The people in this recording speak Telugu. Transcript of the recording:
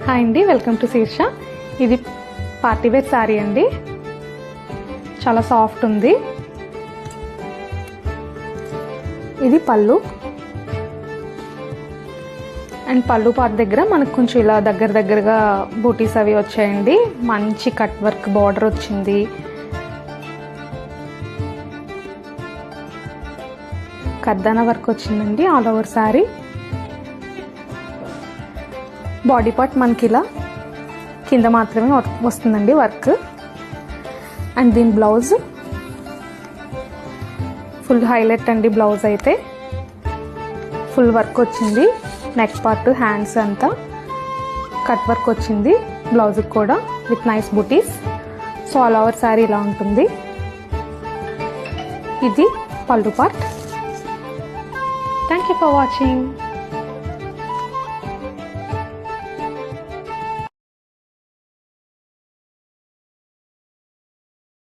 హాయ్ అండి, వెల్కమ్ టు శీర్ష. ఇది పార్టీవేర్ శారీ అండి. చాలా సాఫ్ట్ ఉంది. ఇది పళ్ళు అండ్ పళ్ళు పార్ట్ దగ్గర మనకు కొంచెం ఇలా దగ్గరగా బూటీస్ అవి వచ్చాయండి. మంచి కట్ వర్క్ బార్డర్ వచ్చింది. కర్దానా వర్క్ వచ్చిందండి all over sari. Body part మనకి ఇలా కింద మాత్రమే వస్తుందండి వర్క్. అండ్ దీని బ్లౌజ్ ఫుల్ హైలైట్ అండి. బ్లౌజ్ అయితే ఫుల్ వర్క్ వచ్చింది. నెక్ పార్ట్, హ్యాండ్స్ అంతా కట్ వర్క్ వచ్చింది. బ్లౌజ్కి కూడా విత్ నైస్ బూటీస్. సో ఆల్ ఓవర్ శారీ ఇలా ఉంటుంది. ఇది pallu part. Thank you for watching.